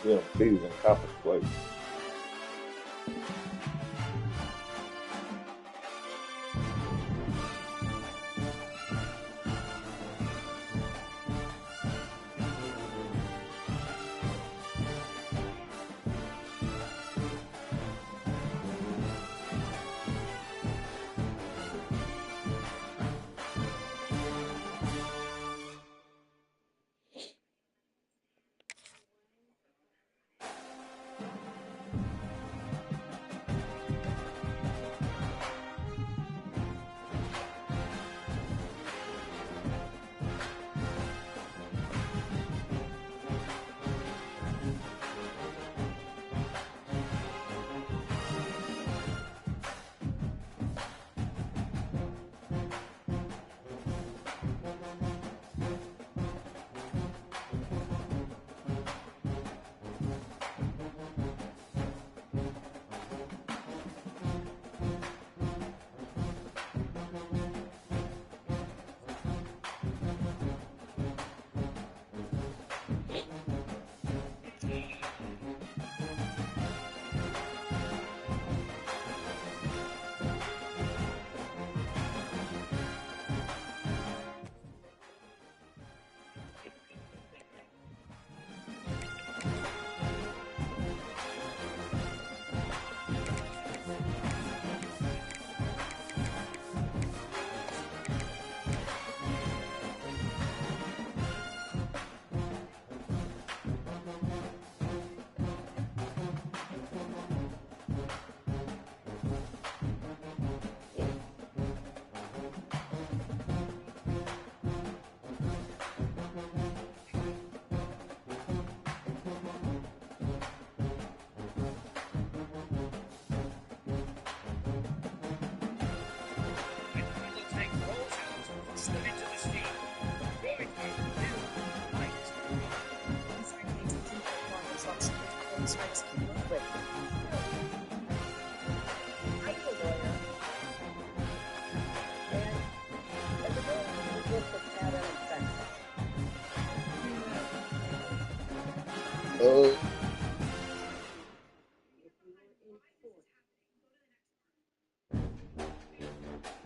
CMC's in conference play.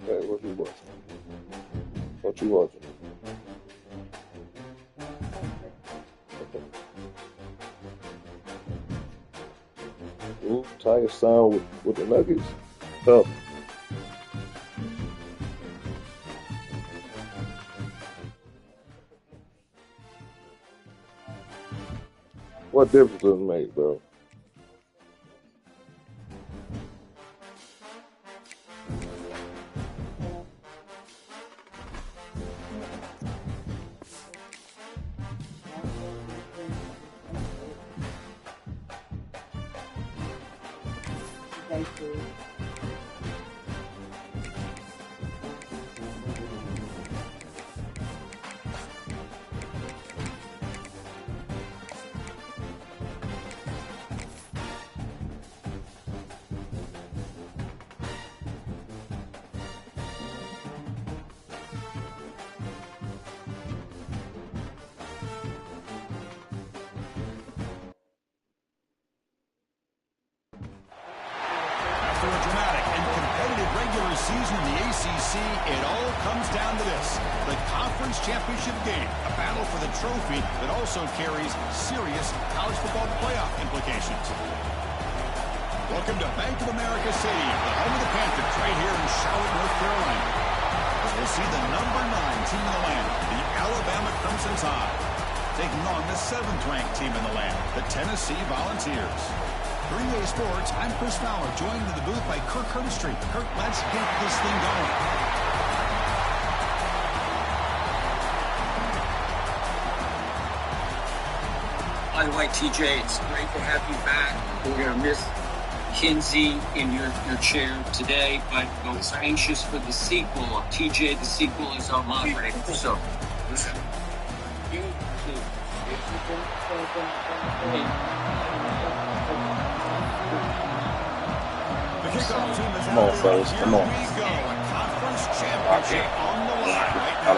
Hey, what you watching? What you watching? Ooh, Tiger signed with the Nuggets. Tough. What difference does it make, bro? After a dramatic and competitive regular season in the ACC, it all comes down to this: the conference championship game, a battle for the trophy that also carries serious college football playoff implications. Welcome to Bank of America Stadium, the home of the Panthers, right here in Charlotte, North Carolina, as we'll see the number 9 team in the land, the Alabama Crimson Tide, taking on the 7th-ranked team in the land, the Tennessee Volunteers. For EA Sports, I'm Chris Fowler, joined in the booth by Kirk Street. Kirk, let's get this thing going. By the way, TJ, it's great to have you back. We're going to miss Kinsey in your chair today, but I was anxious for the sequel. TJ, the sequel is on my so listen. Come on, fellas, come on. Okay. On the line right now.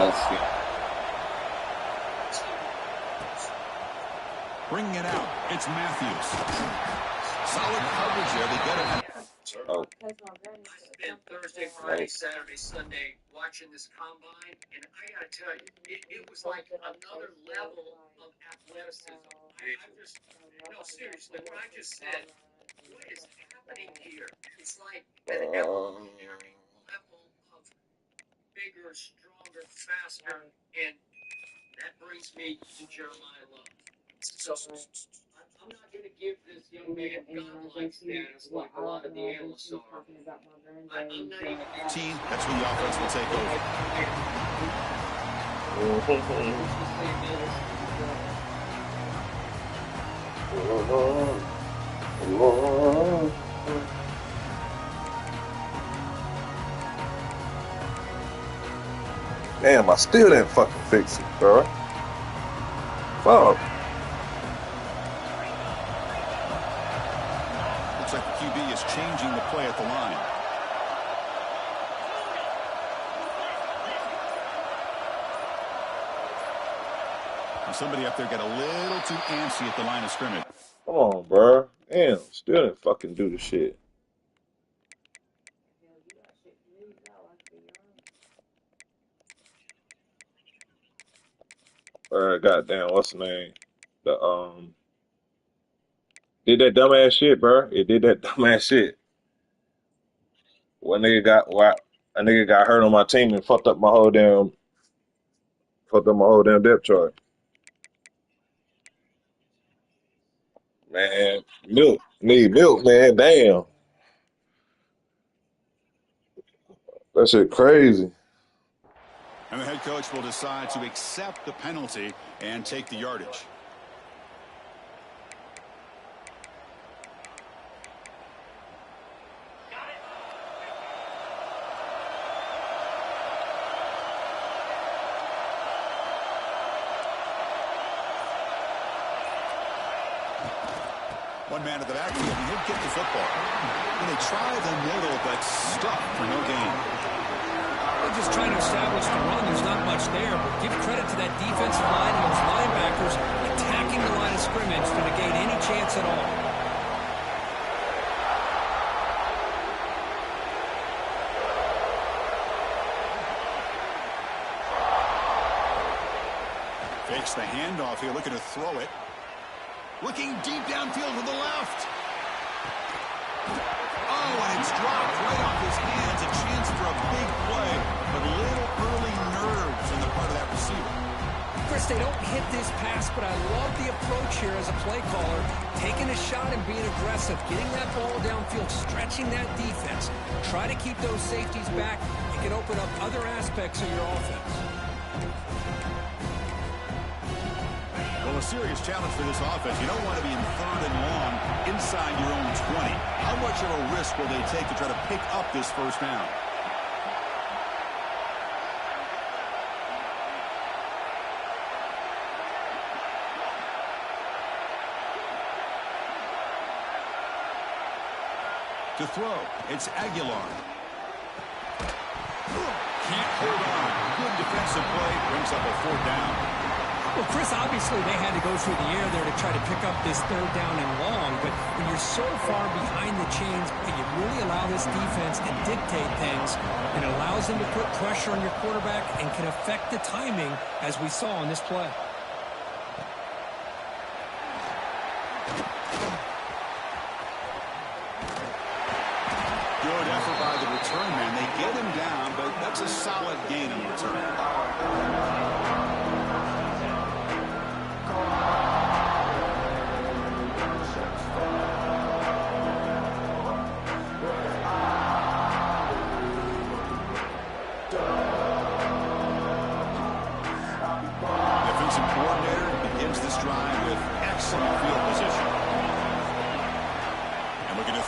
Bringing it out, it's Matthews. Solid coverage there. They get it. Oh, I spent Thursday, Friday, Saturday, Sunday watching this combine, and I gotta tell you, it was like another level of athleticism. I just, no, seriously, what I just said, what is happening here? It's like an evolutionary level of bigger, stronger, faster, and that brings me to Jeremiah Love. So I'm not going to give this young man godlike status like a lot of the analysts are. I'm not even. That's when the offense will take over. damn, I still didn't fucking fix it, bro. Fuck. Looks like the QB is changing the play at the line. And somebody up there got a little too antsy at the line of scrimmage. Come on, bro. Damn, still didn't fucking do the shit. Goddamn, what's the name? The did that dumbass shit, bro. It did that dumbass shit. One nigga a nigga got hurt on my team and fucked up my whole damn depth chart. Man, need milk, man. Damn, that shit crazy. And the head coach will decide to accept the penalty and take the yardage. One man at the backfield, and he'll get the football. And they try the middle, but stuck for no gain. They're just trying to establish the run. There's not much there, but give credit to that defensive line and those linebackers attacking the line of scrimmage to negate any chance at all. Fakes the handoff here, looking to throw it. Looking deep downfield with the left. Oh, and it's dropped right off his hands. A chance for a big play, but little early nerves on the part of that receiver. Chris, they don't hit this pass, but I love the approach here as a play caller. Taking a shot and being aggressive, getting that ball downfield, stretching that defense. Try to keep those safeties back. It can open up other aspects of your offense. Well, a serious challenge for this offense. You don't want to be in 3rd and long inside your own 20. How much of a risk will they take to try to pick up this first down? To throw, it's Aguilar. Can't hold on. Good defensive play. Brings up a 4th down. Well, Chris, obviously they had to go through the air there to try to pick up this 3rd down and long, but when you're so far behind the chains, you really allow this defense to dictate things, and it allows them to put pressure on your quarterback and can affect the timing, as we saw on this play. Good effort by the return man. They get him down, but that's a solid gain on the return.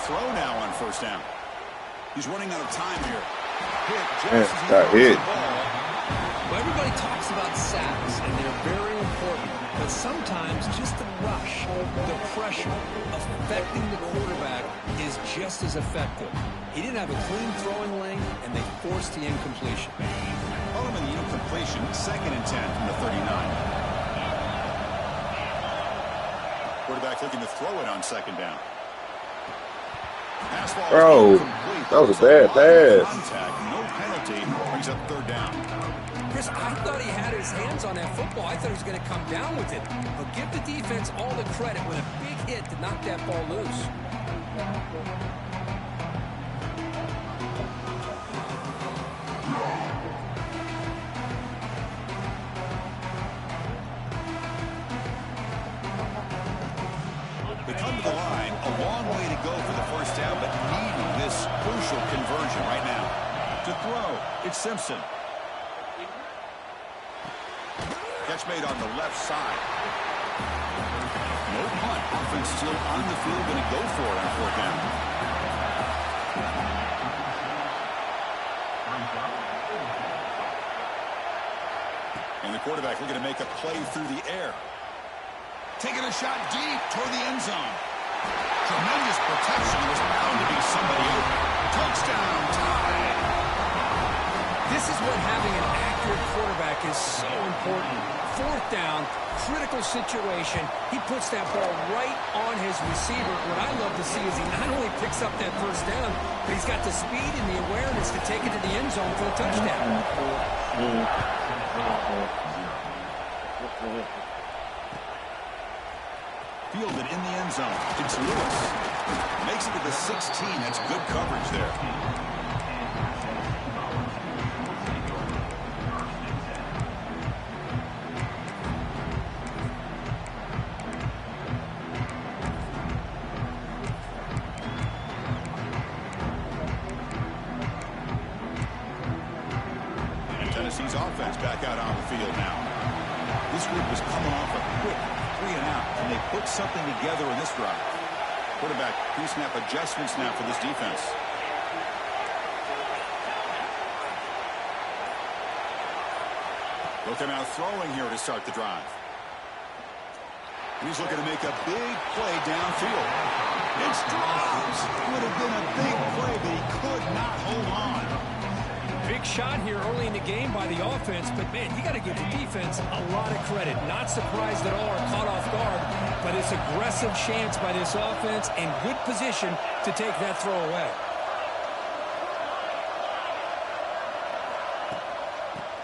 Throw now on 1st down. He's running out of time here. Got hit. Well, everybody talks about sacks, and they're very important. But sometimes just the rush, the pressure, affecting the quarterback is just as effective. He didn't have a clean throwing lane, and they forced the incompletion. Call him in the incompletion, 2nd and 10 from the 39. Quarterback looking to throw it on second down. Pass ball is Bro, incomplete. that was a There's bad lot of pass. contact, no penalty. Brings up third down. Chris, I thought he had his hands on that football. I thought he was going to come down with it. But give the defense all the credit with a big hit to knock that ball loose. They come to the line, a long way to go for the first down, but needing this crucial conversion right now. To throw, it's Simpson. Catch made on the left side. No punt. Offense still on the field, going to go for it on fourth down. And the quarterback looking to make a play through the air. Taking a shot deep toward the end zone. Tremendous protection. There's bound to be somebody open. Touchdown, tied. This is what having an accurate quarterback is so important. Fourth down, critical situation. He puts that ball right on his receiver. What I love to see is he not only picks up that first down, but he's got the speed and the awareness to take it to the end zone for a touchdown. Fielded in the end zone. It's Lewis. Makes it to the 16. That's good coverage there. And Tennessee's offense back out on the field now. This group was coming off a quick 3 and out, and they put something together in this drive. Quarterback pre-snap adjustments now for this defense. Looking out throwing here to start the drive. He's looking to make a big play downfield. It's dropped. Would have been a big play, but he could not hold on. Big shot here early in the game by the offense, but man, you got to give the defense a lot of credit. Not surprised at all or caught off guard, but it's aggressive chance by this offense and good position to take that throw away.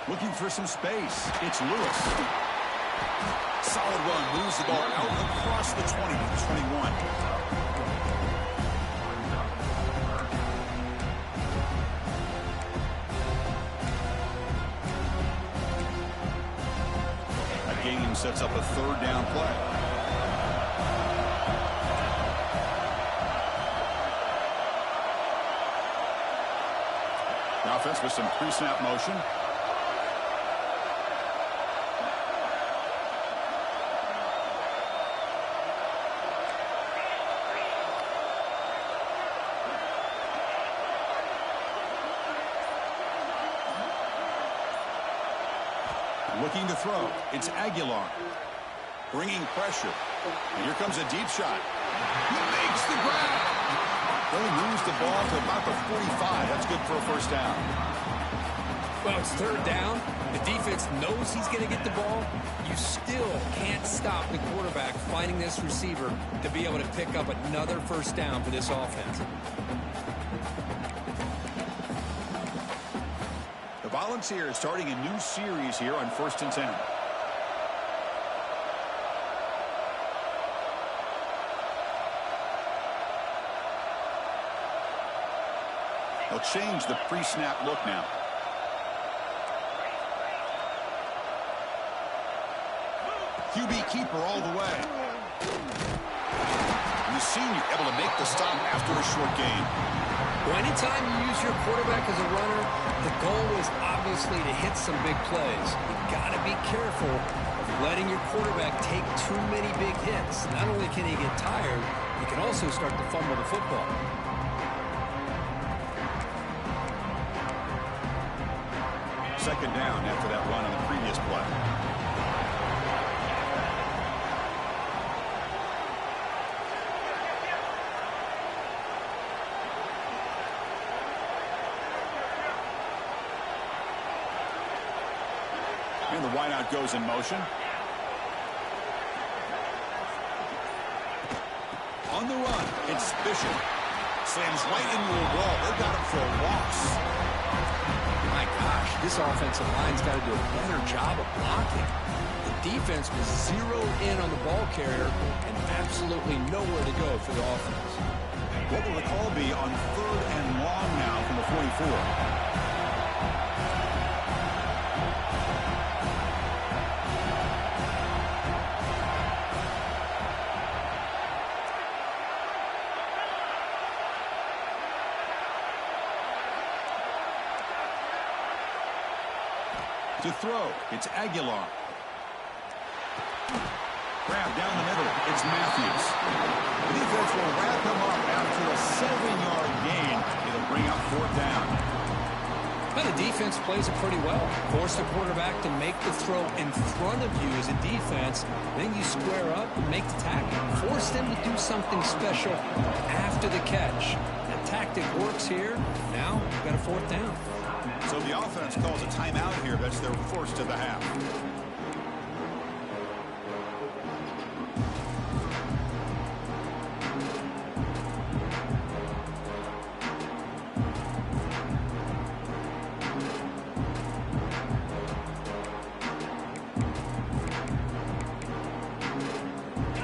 Looking for some space. It's Lewis. Solid run. Moves the ball out across the 20 to the 21. Game sets up a third down play. The offense with some pre-snap motion. Looking to throw. It's Aguilar. Bringing pressure. And here comes a deep shot. He makes the grab. Only moves the ball to about the 45. That's good for a first down. Well, it's third down. The defense knows he's going to get the ball. You still can't stop the quarterback finding this receiver to be able to pick up another first down for this offense. The Volunteers starting a new series here on 1st and 10. They'll change the pre-snap look now. QB keeper all the way. And the senior able to make the stop after a short game. Well, anytime you use your quarterback as a runner, the goal is obviously to hit some big plays. You've got to be careful of letting your quarterback take too many big hits. Not only can he get tired, he can also start to fumble the football. Second down after that run on the previous play. And the wideout goes in motion. On the run, it's Bishop. Slams right into a wall. They've got him for a loss. My gosh, this offensive line's got to do a better job of blocking. The defense was zeroed in on the ball carrier and absolutely nowhere to go for the offense. What will the call be on 3rd and long now from the 44? To throw, it's Aguilar. Grab down the middle, it's Matthews. The defense will wrap him up after a 7-yard gain. It'll bring up 4th down. Well, the defense plays it pretty well. Force the quarterback to make the throw in front of you as a defense. Then you square up and make the tackle. Force them to do something special after the catch. That tactic works here. Now you've got a 4th down. So the offense calls a timeout here. That's their first of the half.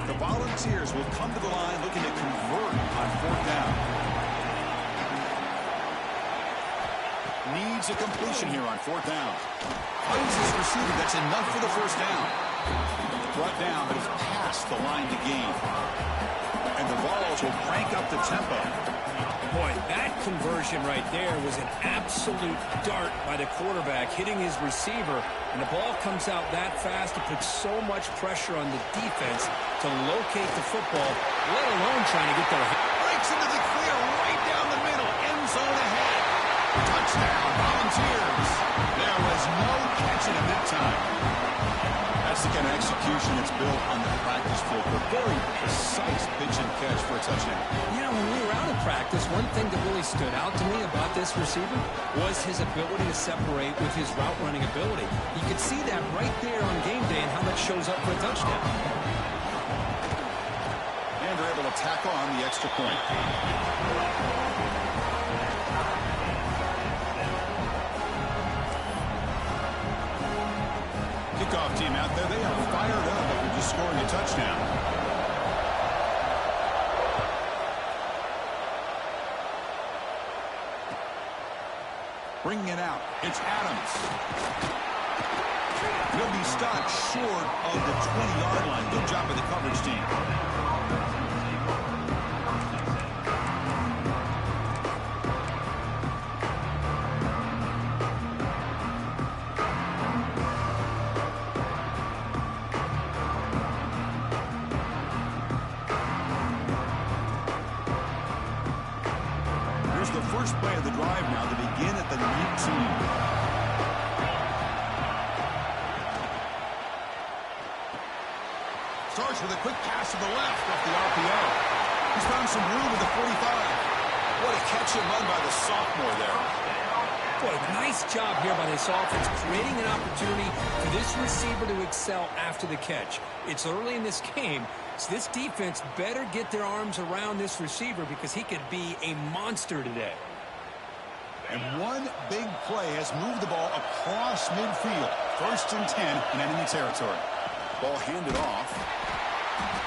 The Volunteers will come to the line looking to convert on 4th down. Needs a completion here on 4th down. Finds his receiver. That's enough for the 1st down. Brought down, but it's past the line to gain. And the Vols will crank up the tempo. Boy, that conversion right there was an absolute dart by the quarterback, hitting his receiver, and the ball comes out that fast. It puts so much pressure on the defense to locate the football, let alone trying to get their hands. Breaks into the clear right down the middle. End zone ahead. Touchdown, Volunteers. There was no catching him that time. That's the kind of execution that's built on the practice field. A very precise pitch and catch for a touchdown. You know, when we were out of practice, one thing that really stood out to me about this receiver was his ability to separate with his route running ability. You could see that right there on game day and how that shows up for a touchdown. And they're able to tack on the extra point. Kickoff team out there. They are fired up after just scoring a touchdown. Bringing it out. It's Adams. He'll be stopped short of the 20-yard line. Good job by the coverage team. Here's the first play of the drive now to begin at the 19. Starts with a quick pass to the left off the RPO. He's found some room at the 45. What a catch and run by the sophomore there. Boy, nice job here by this offense, creating an opportunity for this receiver to excel after the catch. It's early in this game, so this defense better get their arms around this receiver because he could be a monster today. And one big play has moved the ball across midfield. 1st and 10 in enemy territory. Ball handed off.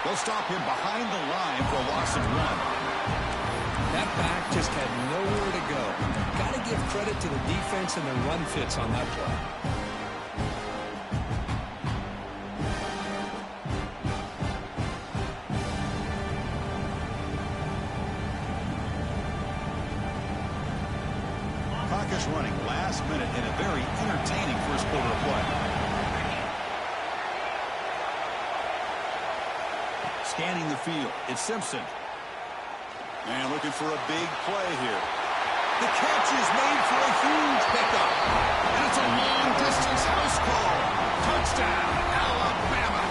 They'll stop him behind the line for a loss of 1. That back just had nowhere to go. Got to give credit to the defense and the run fits on that play. Clock is running last minute in a very entertaining first quarter of play. Scanning the field, it's Simpson. And looking for a big play here. The catch is made for a huge pickup. And it's a long-distance house call. Touchdown, Alabama.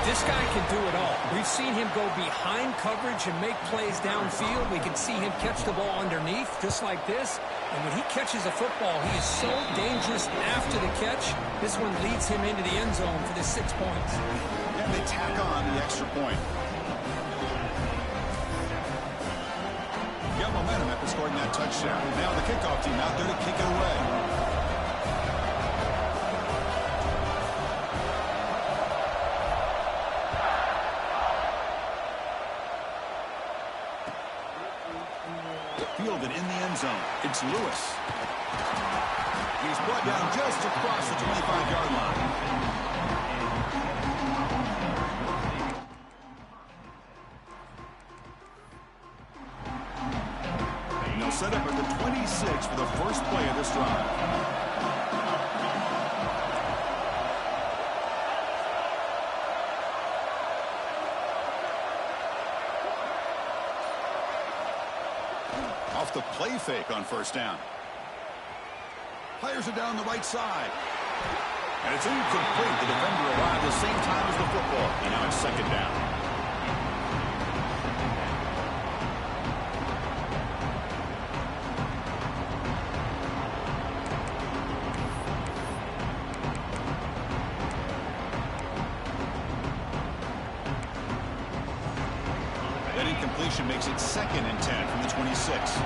This guy can do it all. We've seen him go behind coverage and make plays downfield. We can see him catch the ball underneath, just like this. And when he catches a football, he is so dangerous after the catch. This one leads him into the end zone for the 6 points. And they tack on the extra point. Got momentum after scoring that touchdown. Now the kickoff team out there to kick it away. Fielded in the end zone. It's Lewis. He's brought down just across the 25-yard line. And they'll set up at the 26 for the first play of this drive. Off the play fake on first down. Fires it down the right side. And it's incomplete. The defender arrived at the same time as the football. And now it's second down. That incompletion makes it 2nd and 10 from the 26.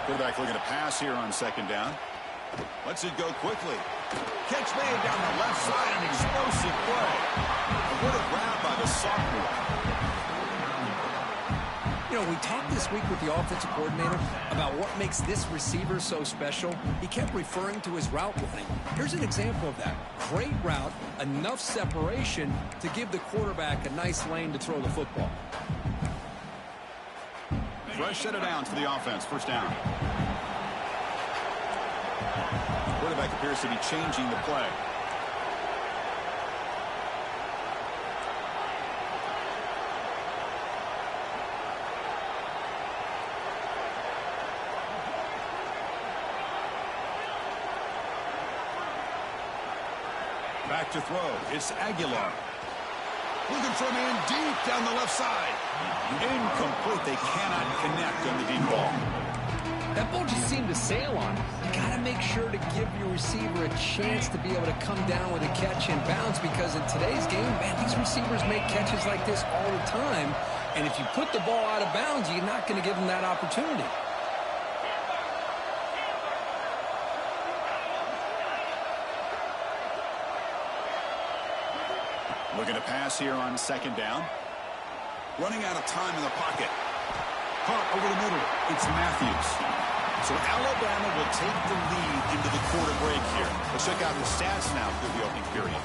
Quarterback looking to pass here on second down. Lets it go quickly. Catch made down the left side, an explosive play. What a grab by the sophomore. You know, we talked this week with the offensive coordinator about what makes this receiver so special. He kept referring to his route running. Here's an example of that. Great route, enough separation to give the quarterback a nice lane to throw the football. Fresh set of downs for the offense. First down. Quarterback appears to be changing the play. Back to throw. It's Aguilar. Looking for a man deep down the left side. Incomplete. They cannot connect on the deep ball. That ball just seemed to sail on. You got to make sure to give your receiver a chance to be able to come down with a catch and bounce, because in today's game, man, these receivers make catches like this all the time. And if you put the ball out of bounds, you're not going to give them that opportunity. Looking to pass here on second down. Running out of time in the pocket. Caught over the middle. It's Matthews. So Alabama will take the lead into the quarter break here. Let's check out the stats now through the opening period.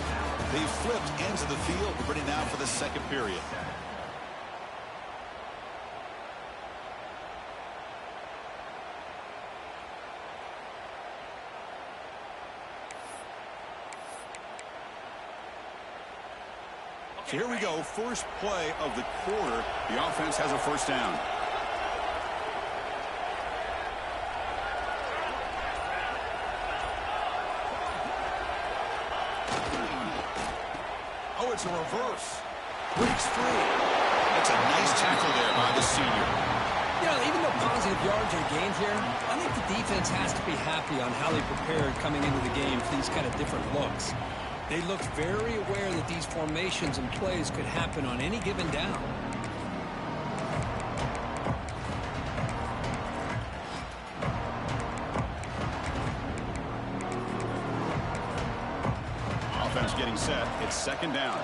They flipped into the field. We're ready now for the second period. So here we go, first play of the quarter. The offense has a first down. Oh, it's a reverse. Breaks free. That's a nice tackle there by the senior. You know, even though positive yards are gained here, I think the defense has to be happy on how they prepared coming into the game for these kind of different looks. They looked very aware that these formations and plays could happen on any given down. Offense getting set. It's second down.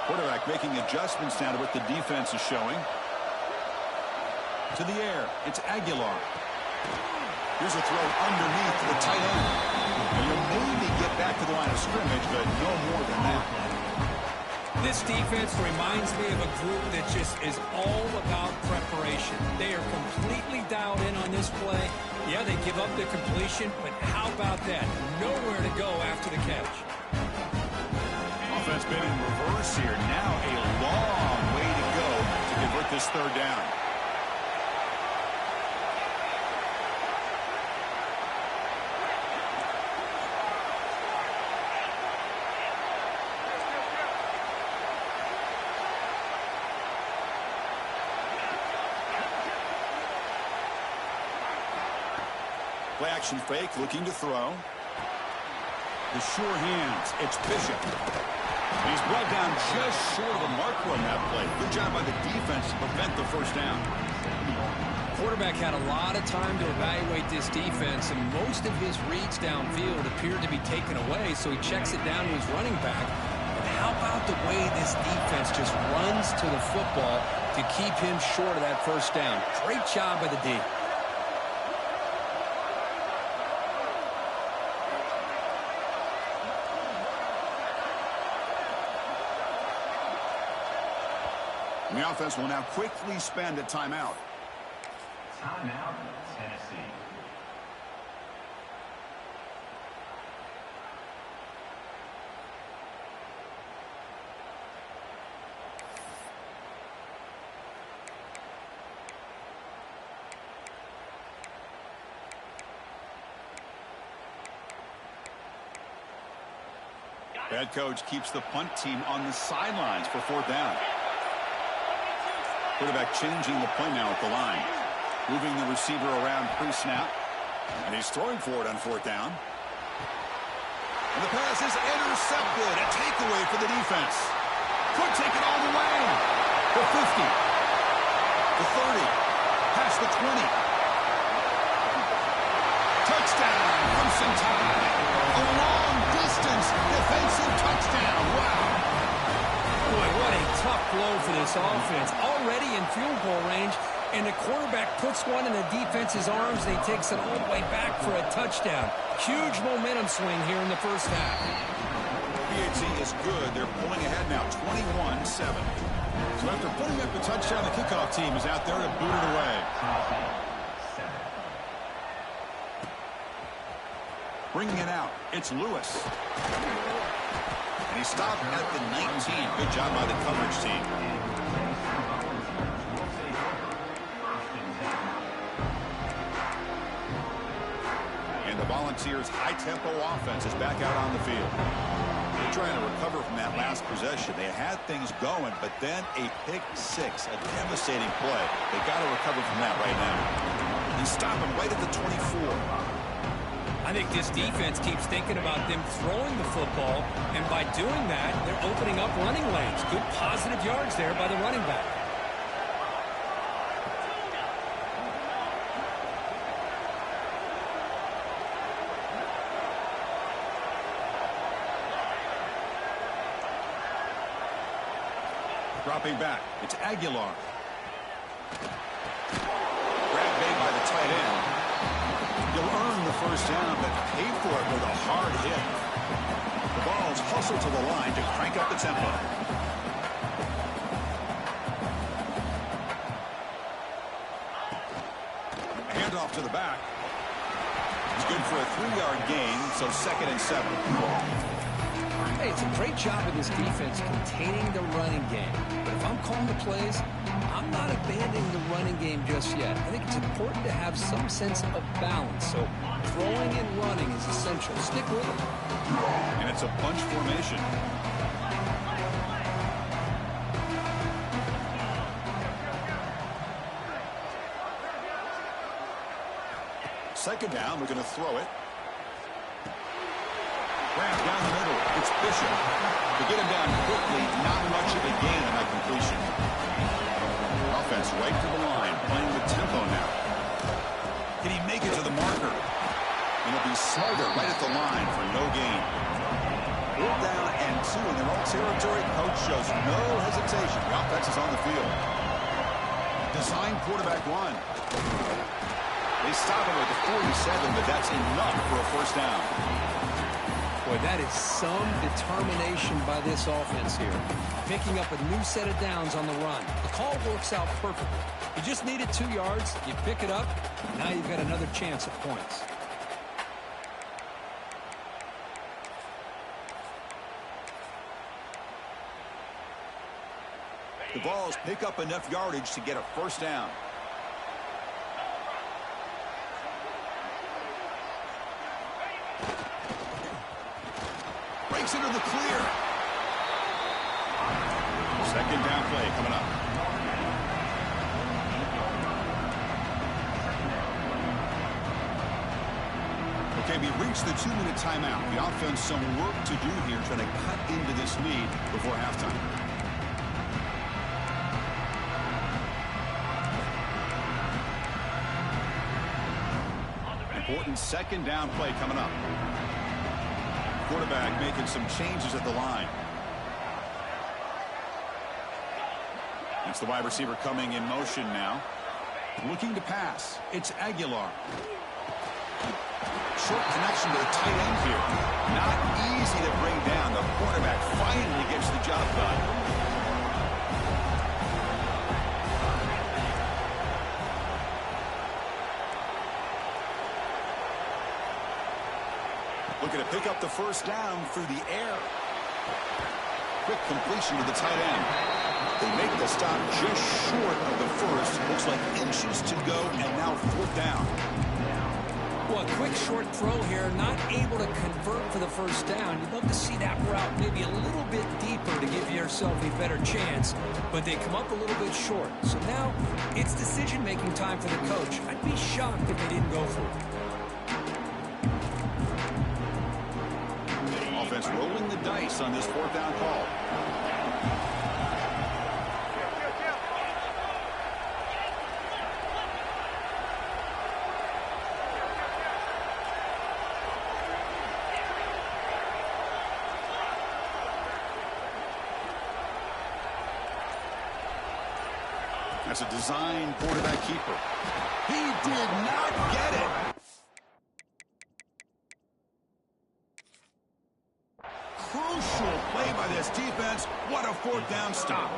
Quarterback making adjustments now to what the defense is showing. To the air. It's Aguilar. Here's a throw underneath the tight end. And you'll maybe get back to the line of scrimmage, but no more than that. This defense reminds me of a group that just is all about preparation. They are completely dialed in on this play. Yeah, they give up the completion, but how about that? Nowhere to go after the catch. Offense been in reverse here. Now a long way to go to convert this third down. Play action fake, looking to throw. The sure hands. It's Bishop. He's brought down just short of the marker on that play. Good job by the defense to prevent the first down. Quarterback had a lot of time to evaluate this defense, and most of his reads downfield appeared to be taken away, so he checks it down to his running back. But how about the way this defense just runs to the football to keep him short of that first down? Great job by the D. The offense will now quickly spend a timeout. Timeout, Tennessee. Head coach keeps the punt team on the sidelines for fourth down. Quarterback changing the play now at the line. Moving the receiver around pre-snap. And he's throwing for it on fourth down. And the pass is intercepted. A takeaway for the defense. Could take it all the way. The 50. The 30. Past the 20. Touchdown. Crimson Tide. A long-distance defensive touchdown. Wow. Boy, what a tough blow for this offense. Already in field goal range, and the quarterback puts one in the defense's arms, and he takes it all the way back for a touchdown. Huge momentum swing here in the first half. PAT is good. They're pulling ahead now, 21-7. So after putting up the touchdown, the kickoff team is out there to boot it away. Bringing it out, it's Lewis. And he stopped at the 19. Good job by the coverage team. And the Volunteers' high-tempo offense is back out on the field. They're trying to recover from that last possession. They had things going, but then a pick six, a devastating play. They got to recover from that right now. And stop him right at the 24. I think this defense keeps thinking about them throwing the football, and by doing that, they're opening up running lanes. Good positive yards there by the running back. Dropping back, it's Aguilar. Grab made by the tight end. You'll earn the first down, but pay for it with a hard hit. The Vols hustle to the line to crank up the tempo. Handoff to the back. It's good for a 3-yard gain, so 2nd and 7. Hey, it's a great job of this defense containing the running game. But if I'm calling the plays, I'm not abandoning the running game just yet. I think it's important to have some sense of balance. So throwing and running is essential. Stick with it. And it's a bunch formation. Second down, we're going to throw it. Ramp down the middle. It's Bishop. To get him down quickly, not much of a gain on that completion. Offense right to the line, playing with tempo now. Can he make it to the marker? And it'll be Snyder right at the line for no gain. 4th down and 2 in their own territory. Coach shows no hesitation. The offense is on the field. Design quarterback run. They stop him at the 47, but that's enough for a first down. Boy, that is some determination by this offense here. Picking up a new set of downs on the run. The call works out perfectly. You just needed 2 yards. You pick it up. Now you've got another chance at points. The Vols pick up enough yardage to get a first down. Breaks into the clear. 2nd down play coming up. Okay, we reached the 2-minute timeout. The offense some work to do here, trying to cut into this lead before halftime. Important second down play coming up. Quarterback making some changes at the line. It's the wide receiver coming in motion now. Looking to pass. It's Aguilar. Short connection to the tight end here. Not easy to bring down. The quarterback finally gets the job done. Looking to pick up the first down through the air. Quick completion to the tight end. They make the stop just short of the first. Looks like inches to go, and now 4th down. Well, a quick short throw here, not able to convert for the first down. You'd love to see that route maybe a little bit deeper to give yourself a better chance, but they come up a little bit short. So now it's decision-making time for the coach. I'd be shocked if they didn't go for it. Offense rolling the dice on this 4th down call. That's a design quarterback keeper. He did not get it. Crucial play by this defense. What a 4th down stop.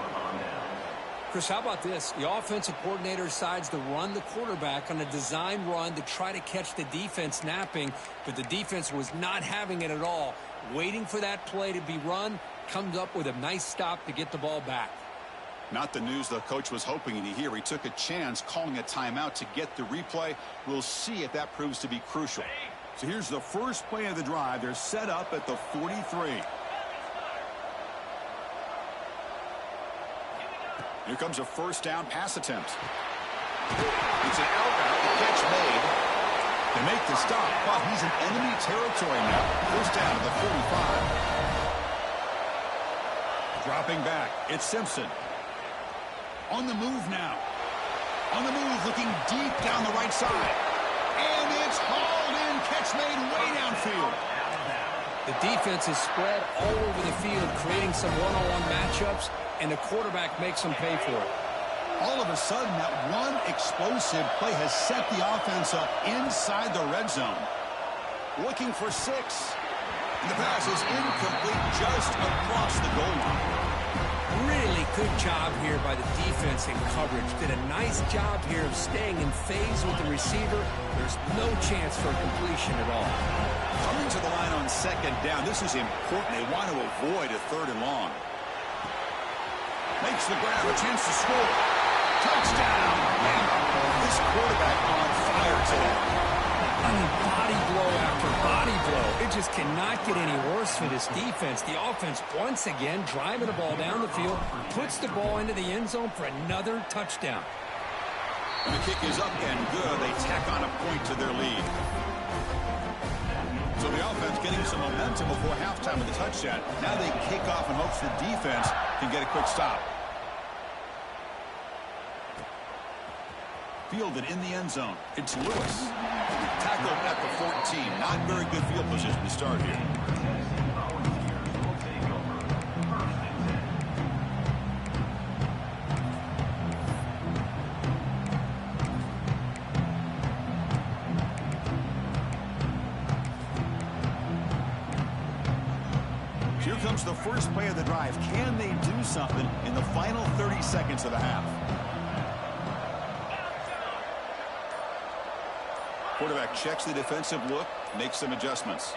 Chris, how about this? The offensive coordinator decides to run the quarterback on a design run to try to catch the defense napping, but the defense was not having it at all. Waiting for that play to be run, comes up with a nice stop to get the ball back. Not the news the coach was hoping to hear. He took a chance calling a timeout to get the replay. We'll see if that proves to be crucial. So here's the first play of the drive. They're set up at the 43. Here comes a first down pass attempt. It's an outbound. The catch made. They make the stop, but he's in enemy territory now. First down at the 45. Dropping back. It's Simpson. On the move now. On the move, looking deep down the right side. And it's hauled in. Catch made way downfield. The defense is spread all over the field, creating some one-on-one matchups, and the quarterback makes them pay for it. All of a sudden, that one explosive play has set the offense up inside the red zone. Looking for 6. And the pass is incomplete just across the goal line. Really good job here by the defense in coverage. Did a nice job here of staying in phase with the receiver. There's no chance for a completion at all. Coming to the line on 2nd down. This is important. They want to avoid a 3rd and long. Makes the grab, a chance to score. Touchdown! Man, this quarterback on fire today. I mean, body blow after body blow. It just cannot get any worse for this defense. The offense, once again, driving the ball down the field, puts the ball into the end zone for another touchdown. And the kick is up and good. They tack on a point to their lead. So the offense getting some momentum before halftime with the touchdown. Now they kick off in hopes the defense can get a quick stop. Fielded in the end zone. It's Lewis. Tackled at the 14. Not very good field position to start here. Here comes the first play of the drive. Can they do something in the final 30 seconds of the half? Quarterback checks the defensive look, makes some adjustments.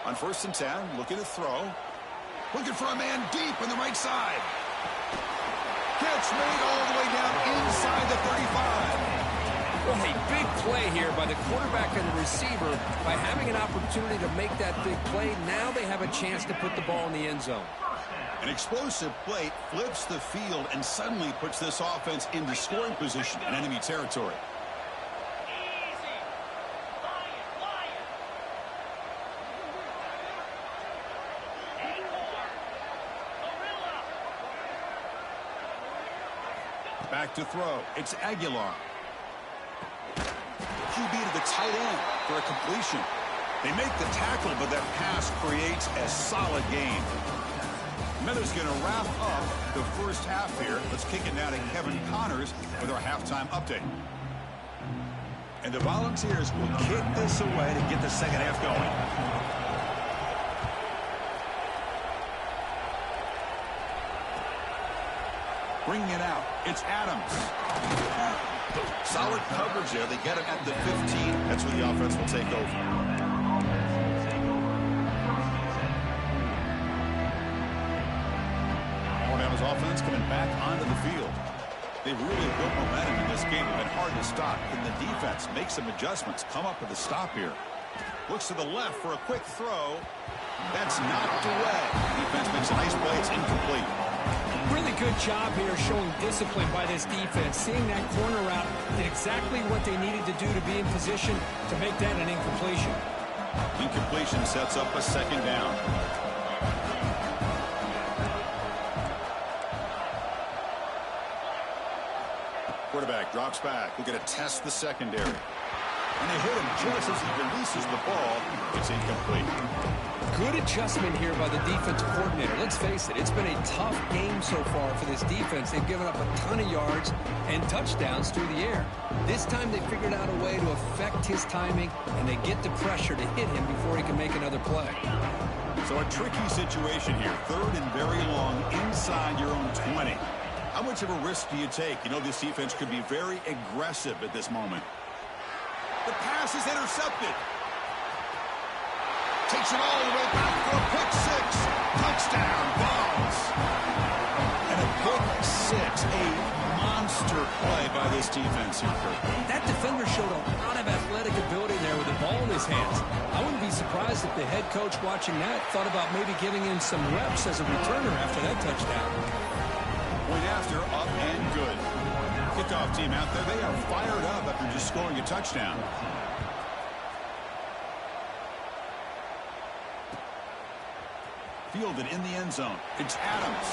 On 1st and 10, looking to throw. Looking for a man deep on the right side. Catch made all the way down inside the 35. Well, a big play here by the quarterback and the receiver. By having an opportunity to make that big play, now they have a chance to put the ball in the end zone. An explosive play flips the field and suddenly puts this offense into scoring position in enemy territory. to throw. It's Aguilar. QB to the tight end for a completion. They make the tackle, but that pass creates a solid gain. Miller's going to wrap up the first half here. Let's kick it now to Kevin Connors with our halftime update. And the Volunteers will kick this away to get the second half going. Bringing it out, it's Adams. Solid coverage there. They get it at the 15. That's where the offense will take over. Alabama's offense coming back onto the field. They've really built momentum in this game. It's been hard to stop. Can the defense make some adjustments? Come up with a stop here. Looks to the left for a quick throw. That's knocked away. Defense makes a nice play. It's incomplete. Really good job here showing discipline by this defense. Seeing that corner route did exactly what they needed to do to be in position to make that an incompletion. Incompletion sets up a second down. Quarterback drops back. We're going to test the secondary. And they hit him just as he releases the ball. It's incomplete. Good adjustment here by the defensive coordinator. Let's face it, it's been a tough game so far for this defense. They've given up a ton of yards and touchdowns through the air. This time they figured out a way to affect his timing, and they get the pressure to hit him before he can make another play. So a tricky situation here. Third and very long inside your own 20. How much of a risk do you take? You know this defense could be very aggressive at this moment. The pass is intercepted. Takes it all the way back for a pick six. Touchdown, Vols. And a pick six, a monster play by this defense here, Kirk. That defender showed a lot of athletic ability there with the ball in his hands. I wouldn't be surprised if the head coach watching that thought about maybe giving him some reps as a returner after that touchdown. Point after, up and good. Kickoff team out there. They are fired up after just scoring a touchdown. Fielded in the end zone. It's Adams.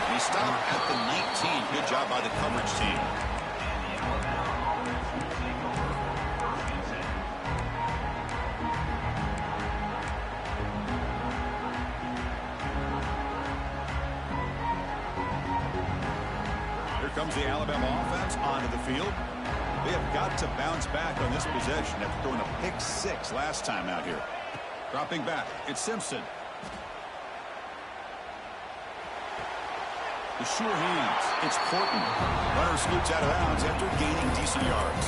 He stopped at the 19. Good job by the coverage team. Here comes the Alabama offense onto the field. They have got to bounce back on this possession after throwing a pick six last time out here. Dropping back, it's Simpson. The sure hands. It's Porton. Runner scoots out of bounds after gaining decent yards.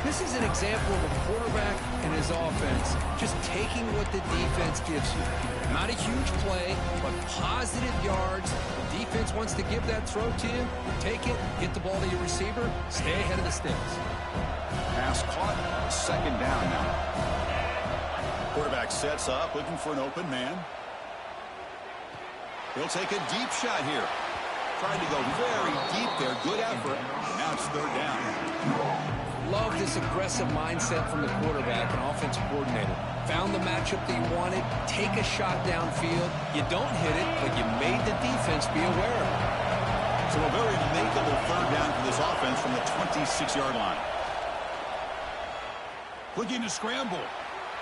This is an example of a quarterback and his offense just taking what the defense gives you. Not a huge play, but positive yards. The defense wants to give that throw to you. Take it, get the ball to your receiver, stay ahead of the sticks. Pass caught. Second down now. Quarterback sets up, looking for an open man. He'll take a deep shot here. Trying to go very deep there. Good effort. Now it's third down. Love this aggressive mindset from the quarterback and offensive coordinator. Found the matchup that you wanted. Take a shot downfield. You don't hit it, but you made the defense be aware of it. So a very makeable third down for this offense from the 26-yard line. Looking to scramble.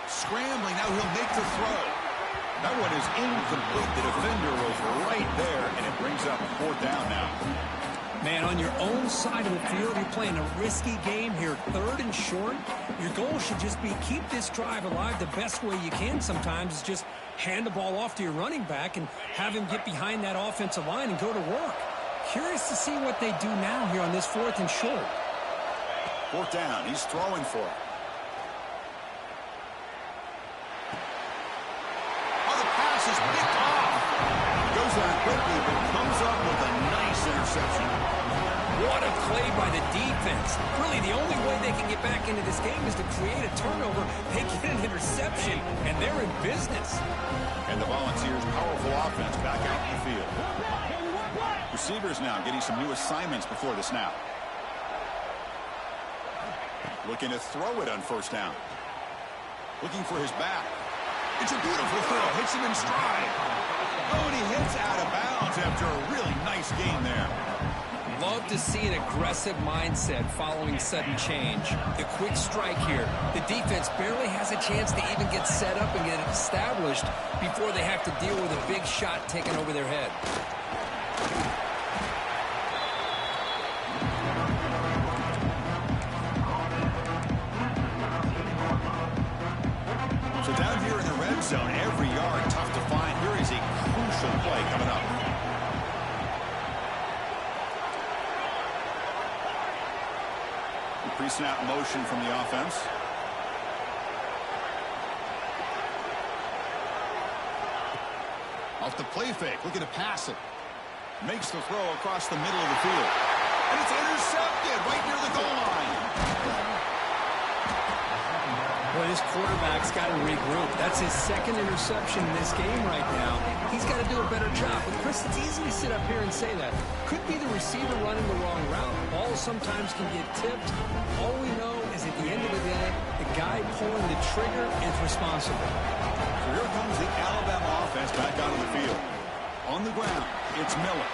Scrambling. Now he'll make the throw. That one is incomplete. The defender was right there, and it brings up fourth down now. Man, on your own side of the field, you're playing a risky game here. Third and short. Your goal should just be keep this drive alive the best way you can sometimes is just hand the ball off to your running back and have him get behind that offensive line and go to work. Curious to see what they do now here on this fourth and short. Fourth down. He's throwing for it. Is picked off. Goes there quickly, but comes up with a nice interception. What a play by the defense. Really, the only way they can get back into this game is to create a turnover. They get an interception, and they're in business. And the Volunteers' powerful offense back out in the field. Receivers now getting some new assignments before the snap. Looking to throw it on first down. Looking for his back. It's a beautiful throw. Hits him in stride. Oh, and he hits out of bounds after a really nice game there. Love to see an aggressive mindset following sudden change. The quick strike here. The defense barely has a chance to even get set up and get it established before they have to deal with a big shot taken over their head. So down here in the red zone, every yard tough to find. Here is a crucial play coming up. Pre-snap motion from the offense. Off the play fake, looking to pass it. Makes the throw across the middle of the field. And it's intercepted right near the goal line. Boy, this quarterback's got to regroup. That's his second interception in this game right now. He's got to do a better job. But Chris, it's easy to sit up here and say that. Could be the receiver running the wrong route. Balls sometimes can get tipped. All we know is at the end of the day, the guy pulling the trigger is responsible. So here comes the Alabama offense back out of the field. On the ground, it's Miller.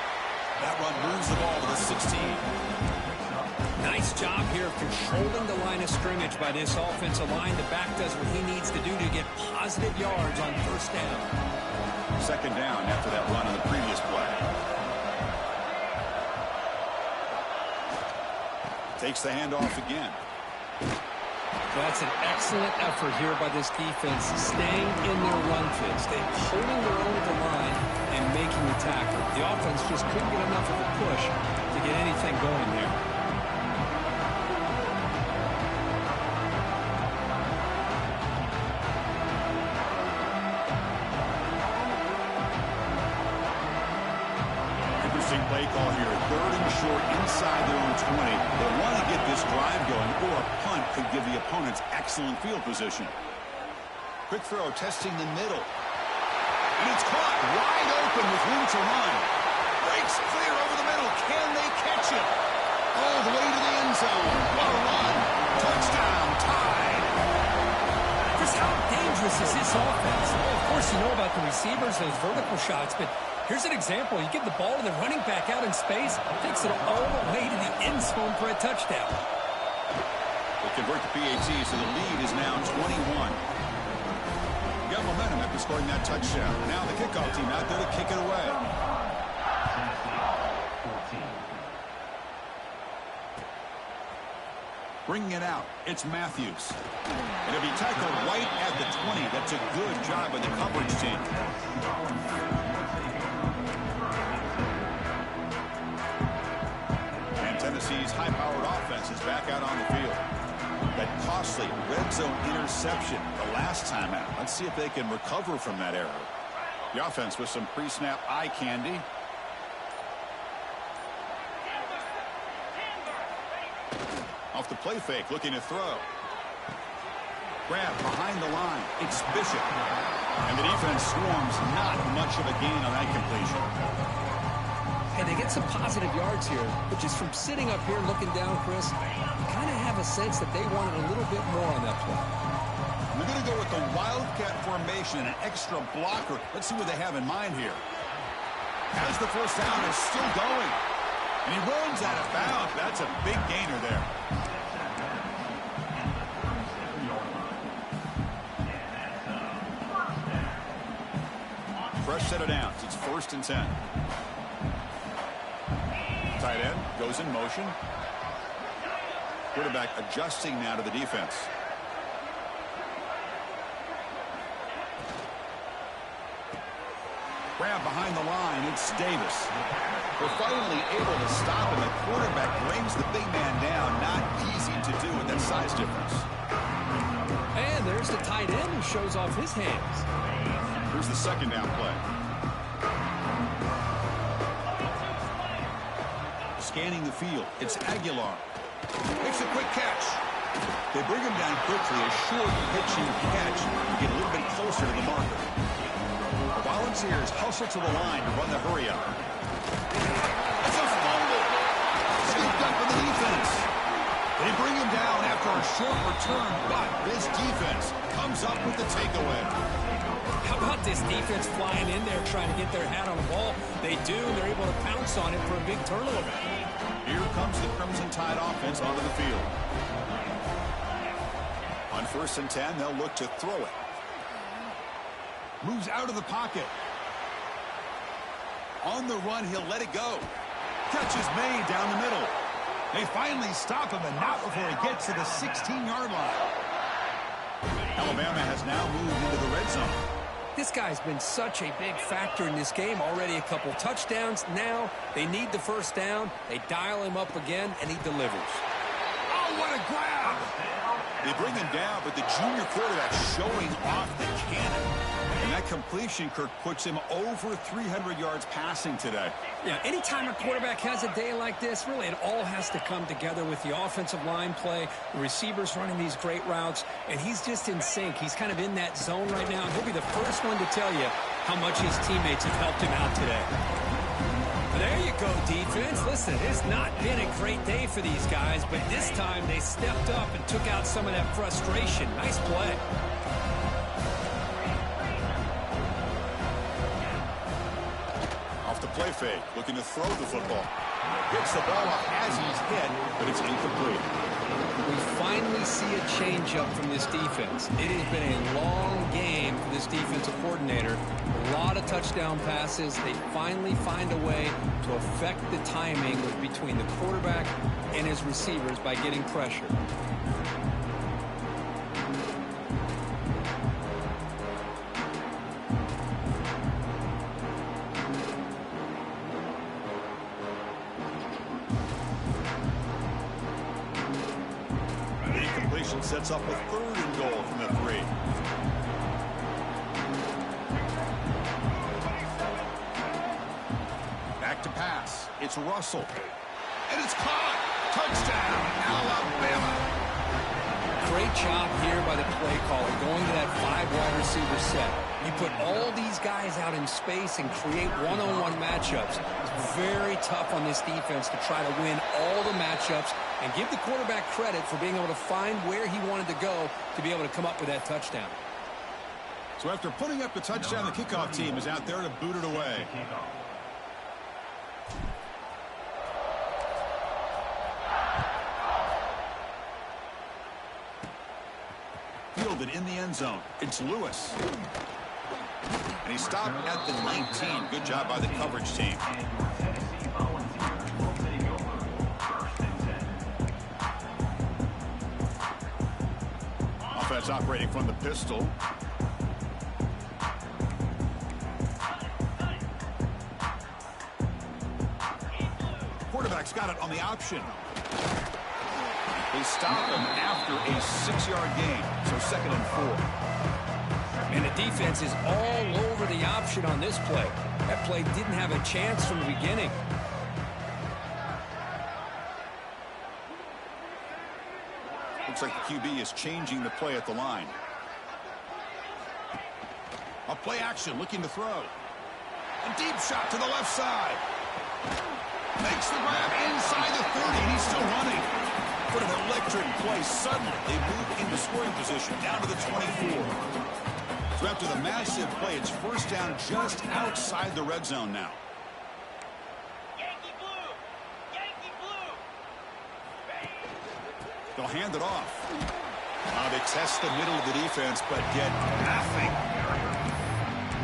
That run moves the ball to the 16. Nice job here of controlling the line of scrimmage by this offensive line. The back does what he needs to do to get positive yards on first down. Second down after that run on the previous play. Takes the handoff again. That's an excellent effort here by this defense, staying in their run fit, staying holding their own at the line and making the tackle. The offense just couldn't get enough of a push to get anything going there. Play call here, third and short inside their own 20. They want to get this drive going, or a punt could give the opponents excellent field position. Quick throw, testing the middle. And it's caught wide open with room to run. Breaks clear over the middle. Can they catch it? All the way to the end zone. What a run. Touchdown, tied. Chris, how dangerous is this offense? Well, of course, you know about the receivers, those vertical shots, but here's an example. You give the ball to the running back out in space, takes it all the way to the end zone for a touchdown. They convert the PAT, so the lead is now 21. You got momentum after scoring that touchdown. Now the kickoff team out there to kick it away. Bringing it out, it's Matthews. It'll be tackled right at the 20. That's a good job by the coverage team. Tennessee's high-powered offense is back out on the field. That costly red zone interception the last time out. Let's see if they can recover from that error. The offense with some pre-snap eye candy. Off the play fake, looking to throw. Grab behind the line. It's Bishop. And the defense swarms. Not much of a gain on that completion. Hey, they get some positive yards here, but just from sitting up here looking down, Chris, you kind of have a sense that they wanted a little bit more on that play. We're going to go with the Wildcat formation, an extra blocker. Let's see what they have in mind here. As the first down is still going. And he runs out of bounds. That's a big gainer there. Fresh set of downs. It's 1st and 10. Tight end goes in motion. Quarterback adjusting now to the defense. Grab behind the line. It's Davis. We're finally able to stop him. The quarterback brings the big man down. Not easy to do with that size difference. And there's the tight end who shows off his hands. Here's the second down play. Scanning the field. It's Aguilar. Makes a quick catch. They bring him down quickly. A short pitching catch to get a little bit closer to the marker. The Volunteers hustle to the line to run the hurry up. It's a fumble. Scooped up in the defense. They bring him down after a short return, but this defense comes up with the takeaway. How about this defense flying in there trying to get their hat on the ball? They do, and they're able to pounce on it for a big turnover. Here comes the Crimson Tide offense onto the field. On 1st and 10, they'll look to throw it. Moves out of the pocket. On the run, he'll let it go. Catch is made down the middle. They finally stop him, and not before he gets to the 16-yard line. Alabama has now moved into the red zone. This guy's been such a big factor in this game. Already a couple touchdowns. Now they need the first down. They dial him up again, and he delivers. Oh, what a grab! They bring him down, but the junior quarterback showing off the cannon. And that completion, Kirk, puts him over 300 yards passing today. Yeah, anytime a quarterback has a day like this, really it all has to come together with the offensive line play, the receivers running these great routes, and he's just in sync. He's kind of in that zone right now, and he'll be the first one to tell you how much his teammates have helped him out today. There you go, defense. Listen, it's not been a great day for these guys, but this time they stepped up and took out some of that frustration. Nice play. Off the play fake, looking to throw the football. Gets the ball off as he's hit, but it's incomplete. We finally see a change-up from this defense. It has been a long game for this defensive coordinator. A lot of touchdown passes. They finally find a way to affect the timing between the quarterback and his receivers by getting pressure. Sets up a 3rd and goal from the 3. Back to pass. It's Russell. And it's caught. Touchdown, Alabama. Great job here by the play caller going to that 5-wide receiver set. You put all these guys out in space and create one-on-one matchups. It's very tough on this defense to try to win all the matchups and give the quarterback credit for being able to find where he wanted to go to be able to come up with that touchdown. So after putting up the touchdown, the kickoff team is out there to boot it away. Fielded in the end zone. It's Lewis. And he stopped at the 19. Good job by the coverage team. Offense operating from the pistol. Quarterback's got it on the option. They stop him after a 6-yard gain, so 2nd and 4. And the defense is all over the option on this play. That play didn't have a chance from the beginning. Looks like the QB is changing the play at the line. A play action, looking to throw. A deep shot to the left side. Makes the grab inside the 30, and he's still running. What an electric play. Suddenly, they move into scoring position down to the 24. So after the massive play, it's 1st down just outside the red zone now. Yankee blue! Yankee blue! They'll hand it off. They test the middle of the defense, but get nothing.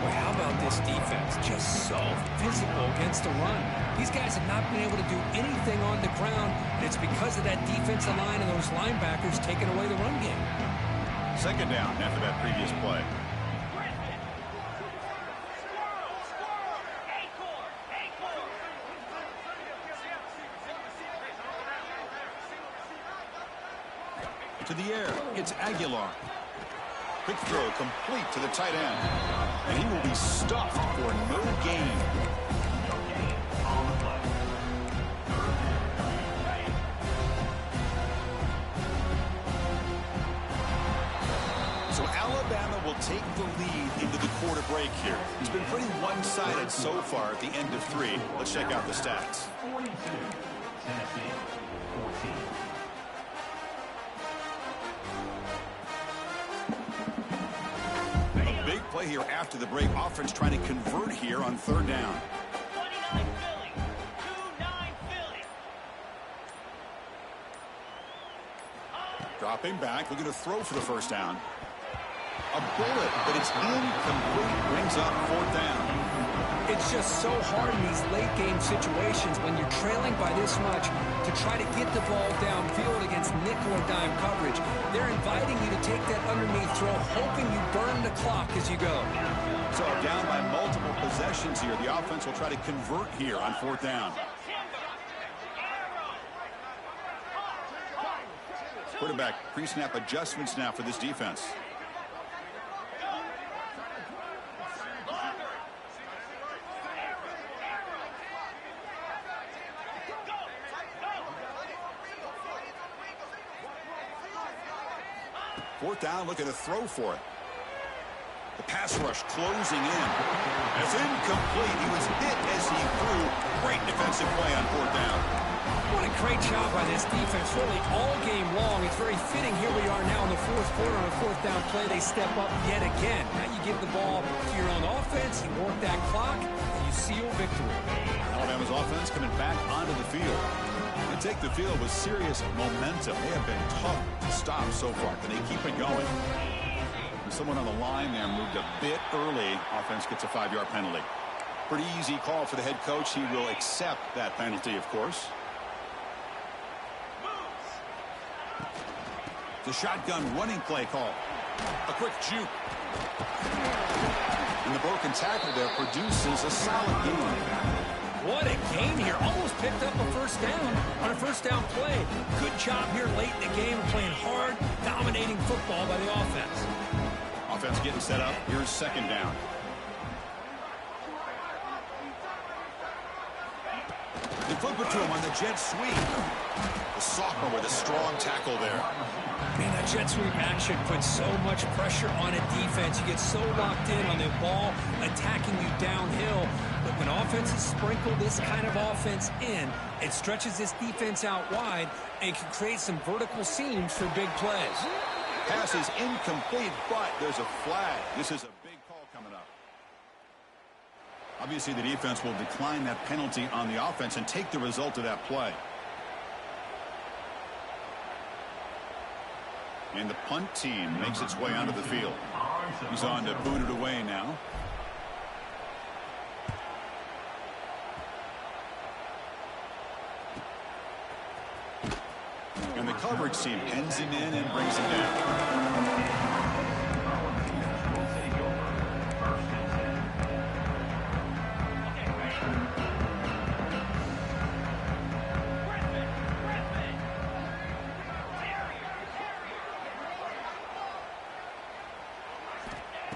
Boy, how about this defense? Just so physical against the run. These guys have not been able to do anything on the ground, and it's because of that defensive line and those linebackers taking away the run game. 2nd down after that previous play. To the air, it's Aguilar. Quick throw complete to the tight end. And he will be stuffed for no gain. So Alabama will take the lead into the quarter break here. It's been pretty one-sided so far at the end of 3. Let's check out the stats. 42, Tennessee, 14. Big play here after the break. Offense trying to convert here on 3rd down. 29 Philly. 2-9 Philly. Dropping back, looking to throw for the first down. A bullet, but it's incomplete. Brings up fourth down. It's just so hard in these late-game situations when you're trailing by this much to try to get the ball downfield against nickel or dime coverage. They're inviting you to take that underneath throw, hoping you burn the clock as you go. So down by multiple possessions here. The offense will try to convert here on fourth down. Quarterback pre-snap adjustments now for this defense. Fourth down, looking to throw for it. The pass rush closing in. It's incomplete. He was hit as he threw. Great defensive play on fourth down. What a great job by this defense, really all game long. It's very fitting. Here we are now in the fourth quarter on a fourth down play. They step up yet again. Now you give the ball to your own offense, you work that clock, and you seal victory. Alabama's offense coming back onto the field. They take the field with serious momentum. They have been tough to stop so far. Can they keep it going? And someone on the line there moved a bit early. Offense gets a 5-yard penalty. Pretty easy call for the head coach. He will accept that penalty, of course. The shotgun running play call. A quick juke. And the broken tackle there produces a solid gain. What a gain here. Almost picked up a first down on a first down play. Good job here late in the game, playing hard, dominating football by the offense. Offense getting set up. Here's second down. They flip it to him on the jet sweep. The sophomore with a strong tackle there. Man, that jet sweep action puts so much pressure on a defense. You get so locked in on the ball attacking you downhill. But when offenses sprinkle this kind of offense in, it stretches this defense out wide and can create some vertical seams for big plays. Pass is incomplete, but there's a flag. This is a big call coming up. Obviously, the defense will decline that penalty on the offense and take the result of that play. And the punt team makes its way onto the field. He's on to boot it away now. And the coverage team pens him in and brings him down.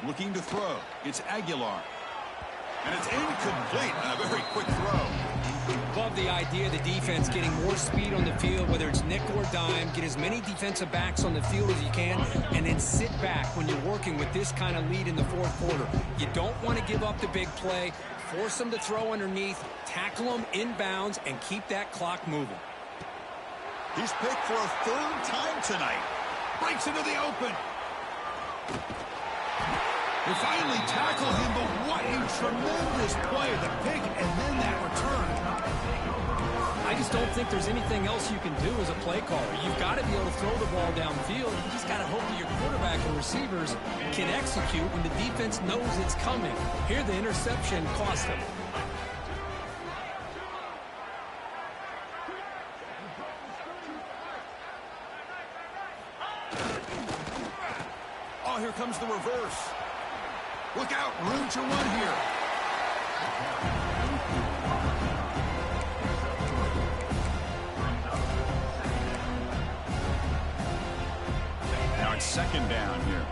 Looking to throw. It's Aguilar. And it's incomplete on a very quick throw. Love the idea of the defense getting more speed on the field, whether it's nickel or dime. Get as many defensive backs on the field as you can, and then sit back when you're working with this kind of lead in the fourth quarter. You don't want to give up the big play. Force them to throw underneath, tackle them inbounds, and keep that clock moving. He's picked for a third time tonight. Breaks into the open. They finally tackle him, but what a tremendous play. The pick and then that return. I just don't think there's anything else you can do as a play caller. You've got to be able to throw the ball downfield. You just got to hope that your quarterback and receivers can execute when the defense knows it's coming. Here, the interception cost him. Oh, here comes the reverse. Look out, room to run here. Now it's second down here.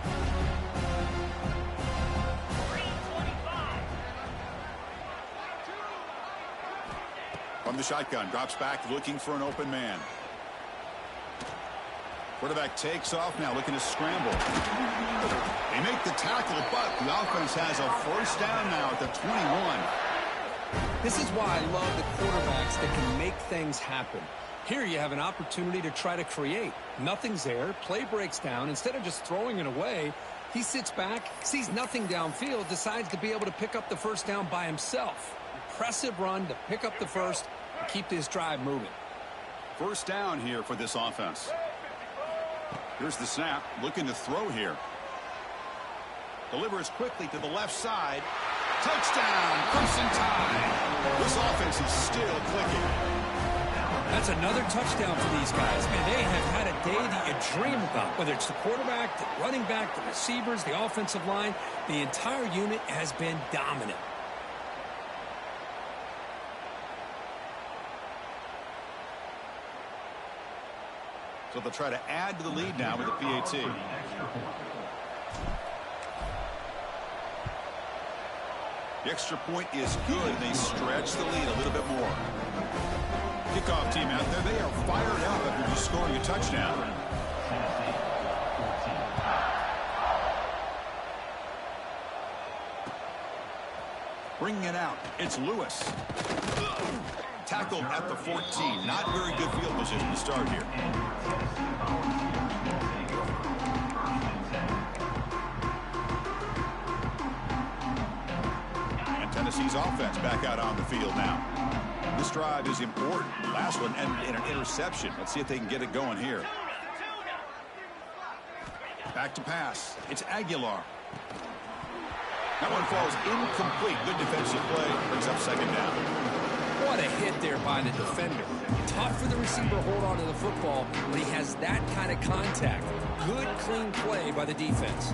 From the shotgun, drops back, looking for an open man. Quarterback takes off now, looking to scramble. They make the tackle, but the offense has a first down now at the 21. This is why I love the quarterbacks that can make things happen. Here you have an opportunity to try to create. Nothing's there. Play breaks down. Instead of just throwing it away, he sits back, sees nothing downfield, decides to be able to pick up the first down by himself. Impressive run to pick up the first and keep this drive moving. First down here for this offense. Here's the snap. Looking to throw here. Delivers quickly to the left side. Touchdown, Crimson Tide. This offense is still clicking. That's another touchdown for these guys. Man, they have had a day that you dream about. Whether it's the quarterback, the running back, the receivers, the offensive line, the entire unit has been dominant. So they'll try to add to the lead now with the PAT. The extra point is good, and they stretch the lead a little bit more. Kickoff team out there, they are fired up after just scoring a touchdown. Bringing it out, it's Lewis. Tackled at the 14. Not very good field position to start here. And Tennessee's offense back out on the field now. This drive is important. Last one ended in an interception. Let's see if they can get it going here. Back to pass. It's Aguilar. That one falls incomplete. Good defensive play. Brings up second down. What a hit there by the defender. Tough for the receiver to hold on to the football when he has that kind of contact. Good, clean play by the defense.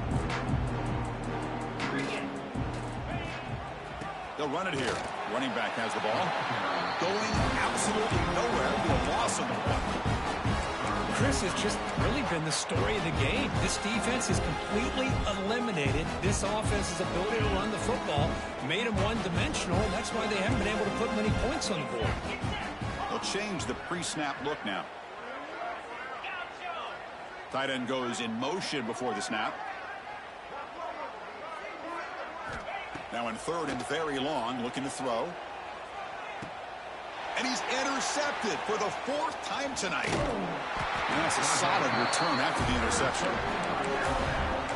They'll run it here. Running back has the ball. Going absolutely nowhere. A loss on the one. Chris, has just really been the story of the game. This defense has completely eliminated this offense's ability to run the football, made them one-dimensional, and that's why they haven't been able to put many points on the board. They'll change the pre-snap look now. Tight end goes in motion before the snap. Now in third and very long, looking to throw. And he's intercepted for the fourth time tonight. And that's a solid return after the interception.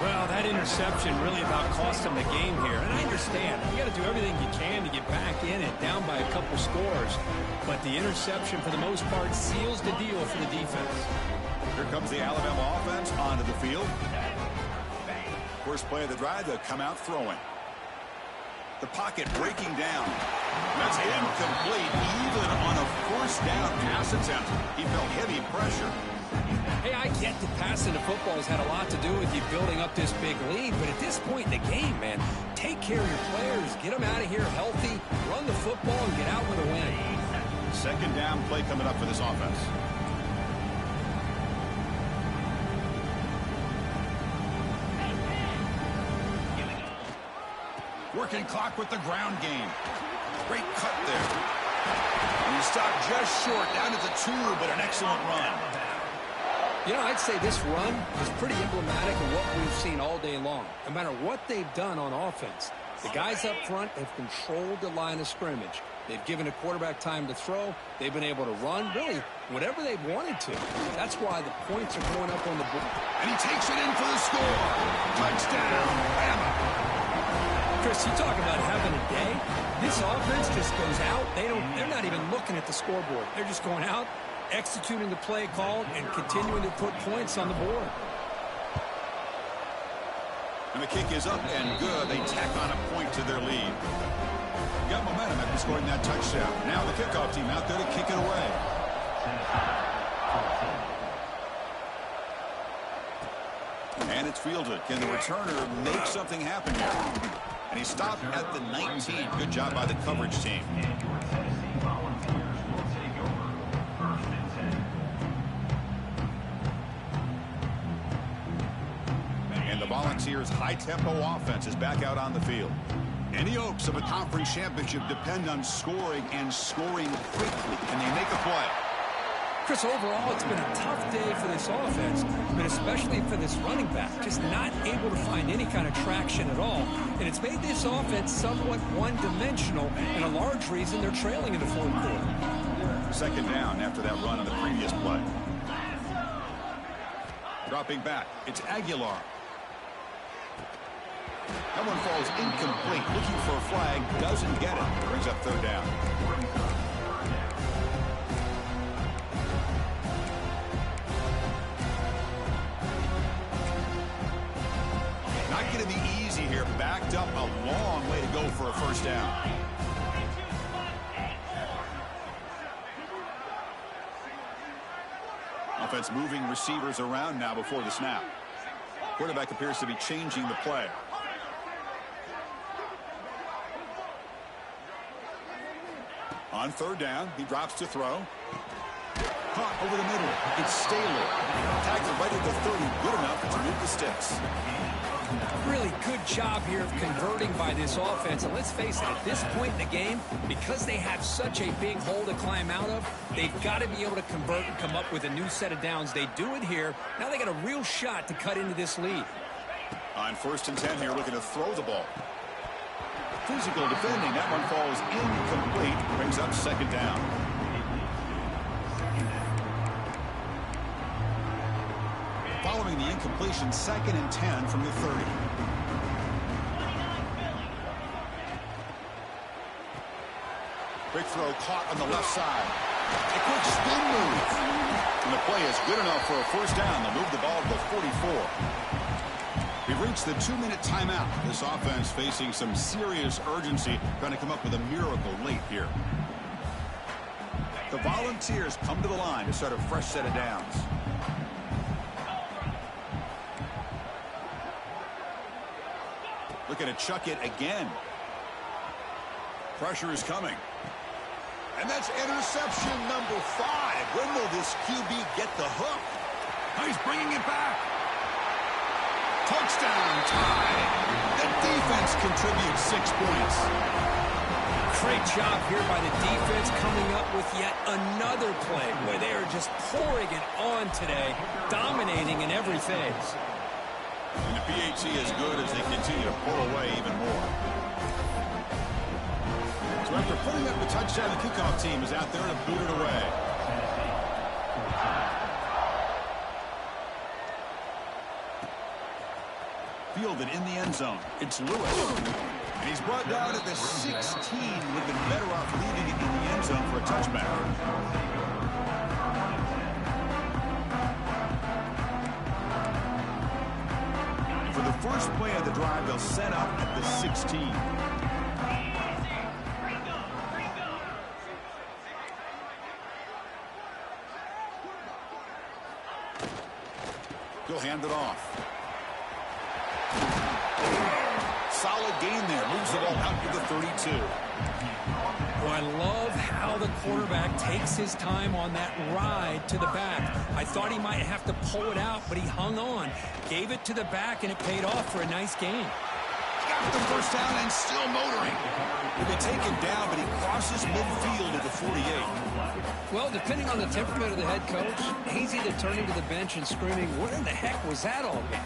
Well, that interception really about cost them the game here. And I understand. You got to do everything you can to get back in it, down by a couple scores. But the interception, for the most part, seals the deal for the defense. Here comes the Alabama offense onto the field. First play of the drive, they'll come out throwing. The pocket breaking down. That's incomplete, even on a first down pass attempt. He felt heavy pressure. Hey, I get that passing the football has had a lot to do with you building up this big lead, but at this point in the game, man, take care of your players, get them out of here healthy, run the football, and get out with a win. Second down play coming up for this offense. Working clock with the ground game. Great cut there. And he stopped just short, down to the 2, but an excellent run. You know, I'd say this run is pretty emblematic of what we've seen all day long. No matter what they've done on offense, the guys up front have controlled the line of scrimmage. They've given the quarterback time to throw. They've been able to run, really, whatever they've wanted to. That's why the points are going up on the board. And he takes it in for the score. Touchdown, Bama. Chris, you talk about having a day. This offense just goes out. They're not even looking at the scoreboard. They're just going out, executing the play called, and continuing to put points on the board. And the kick is up and good. They tack on a point to their lead. Got momentum after scoring that touchdown. Now the kickoff team out there to kick it away. And it's fielded. Can the returner make something happen here? And he stopped at the 19. Good job by the coverage team. And the Volunteers' high-tempo offense is back out on the field. Any hopes of a conference championship depend on scoring and scoring quickly. Can they make a play? Chris, overall, it's been a tough day for this offense, but especially for this running back. Just not able to find any kind of traction at all. And it's made this offense somewhat one-dimensional, and a large reason they're trailing in the fourth quarter. Second down after that run on the previous play. Dropping back, it's Aguilar. That one falls incomplete. Looking for a flag, doesn't get it. Brings up third down. to be easy here. Backed up a long way to go for a first down. Offense moving receivers around now before the snap. Quarterback appears to be changing the play. On third down, he drops to throw. Caught over the middle. It's Staley. Tagged it right at the 30. Good enough to move the sticks. Really good job here of converting by this offense. And let's face it, at this point in the game, because they have such a big hole to climb out of, they've got to be able to convert and come up with a new set of downs. They do it here. Now they got a real shot to cut into this lead. On 1st and 10 here, looking to throw the ball. Physical defending. That one falls incomplete. Brings up 2nd down. Following the incompletion, 2nd and 10 from the 30. Quick throw caught on the left side. A quick spin move. And the play is good enough for a first down. They'll move the ball to the 44. We've reached the 2-minute timeout. This offense facing some serious urgency, trying to come up with a miracle late here. The Volunteers come to the line to start a fresh set of downs. Looking to chuck it again. Pressure is coming. And that's interception number 5. When will this QB get the hook? Oh, he's bringing it back. Touchdown tie. The defense contributes 6 points. Great job here by the defense coming up with yet another play where they are just pouring it on today, dominating in every phase. And the PHC is good as they continue to pull away even more. So after putting up the touchdown, the kickoff team is out there to boot it away. Fielded in the end zone. It's Lewis. And he's brought down at the 16. Would have been better off leaving it in the end zone for a touchback. For the first play of the drive, they'll set up at the 16. He'll hand it off. Solid gain there. Moves the ball out to the 32. Well, I love how the quarterback takes his time on that ride to the back. I thought he might have to pull it out, but he hung on. Gave it to the back, and it paid off for a nice gain. Got the first down and still motoring. He'll be taken down, but he crosses midfield at the 48. Well, depending on the temperament of the head coach, he's either turning to the bench and screaming, what in the heck was that all game?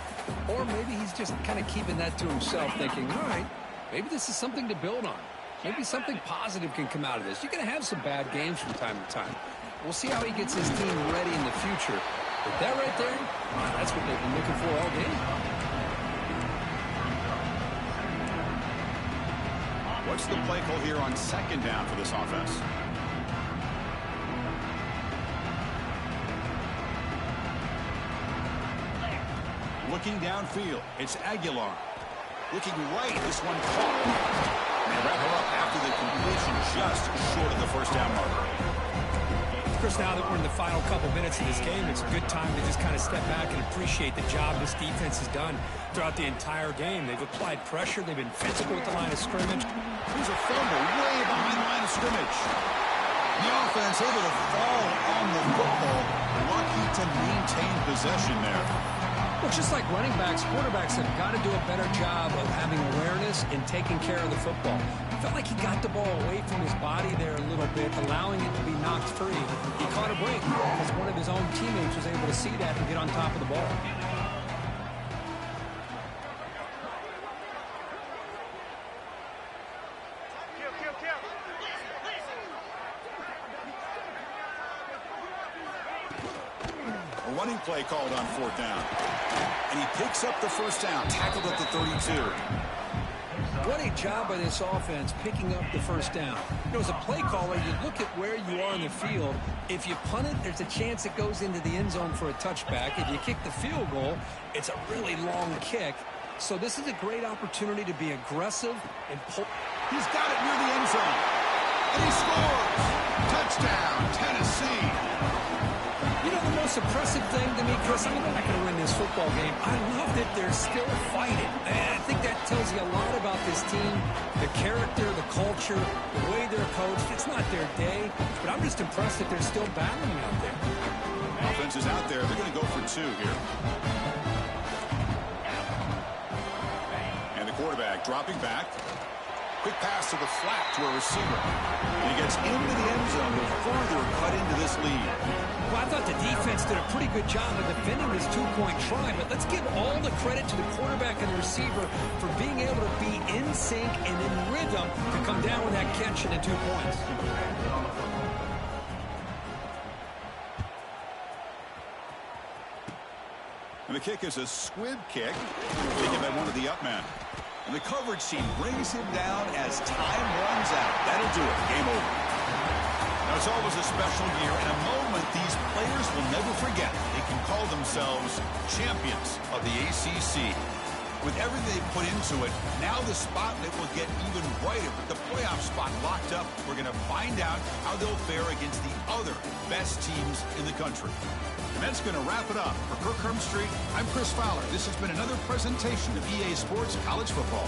Or maybe he's just kind of keeping that to himself, thinking, all right, maybe this is something to build on. Maybe something positive can come out of this. You're going to have some bad games from time to time. We'll see how he gets his team ready in the future. But that right there, that's what they've been looking for all game. What's the play call here on 2nd down for this offense? Looking downfield, it's Aguilar. Looking right, this one caught. And they wrap him up after the completion, just short of the first down marker. Of course, now that we're in the final couple minutes of this game, it's a good time to just kind of step back and appreciate the job this defense has done throughout the entire game. They've applied pressure. They've been physical at the line of scrimmage. Here's a fumble way behind the line of scrimmage. The offense able to fall on the football. Lucky to maintain possession there. Well, just like running backs, quarterbacks have got to do a better job of having awareness and taking care of the football. I felt like he got the ball away from his body there a little bit, allowing it to be knocked free. He caught a break because one of his own teammates was able to see that and get on top of the ball. A running play called on 4th down. And he picks up the first down, tackled at the 32. What a job by this offense picking up the first down. You know, as a play caller, you look at where you are in the field. If you punt it, there's a chance it goes into the end zone for a touchback. If you kick the field goal, it's a really long kick. So this is a great opportunity to be aggressive and pull. He's got it near the end zone. And he scores! Touchdown, Tennessee! You know, the most impressive thing to me, Chris, I mean, they're not going to win this football game. I love that they're still fighting. And I think that tells you a lot about this team, the character, the culture, the way they're coached. It's not their day, but I'm just impressed that they're still battling out there. Offense is out there. They're going to go for 2 here. And the quarterback dropping back. Quick pass to the flat to a receiver. And he gets into the end zone to further cut into this lead. Well, I thought the defense did a pretty good job of defending this 2-point try, but let's give all the credit to the quarterback and the receiver for being able to be in sync and in rhythm to come down with that catch and the 2 points. And the kick is a squib kick, taken by one of the up men. And the coverage team brings him down as time runs out. That'll do it. Game over. Now, it's always a special year and a moment these players will never forget. They can call themselves champions of the ACC. With everything they put into it, now the spotlight will get even brighter. With the playoff spot locked up, we're going to find out how they'll fare against the other best teams in the country. And that's going to wrap it up. For Kirk Street, I'm Chris Fowler. This has been another presentation of EA Sports College Football.